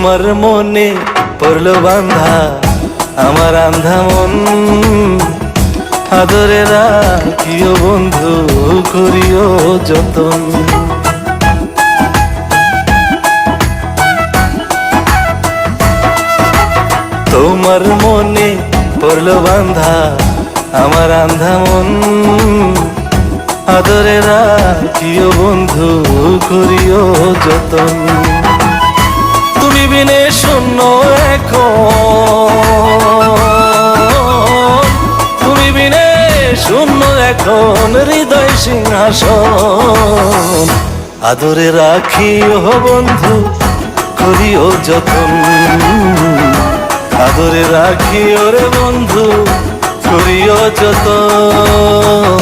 তোমার মনে পড়লো বান্ধা আমার আন্ধা মন, আদরে রাখিও বন্ধু করিও যতন। তোমার মনে পড়লো বান্ধা আমার আন্ধা মন, আদরে রাখিও বন্ধু করিও যতন। তুমি বিনে শূন্য এখন, তুমি বিনে শূন্য এখন হৃদয় সিংহাসন, আদরে রাখিও বন্ধু করিও যতন, আদরে রাখিও রে বন্ধু করিও যতন।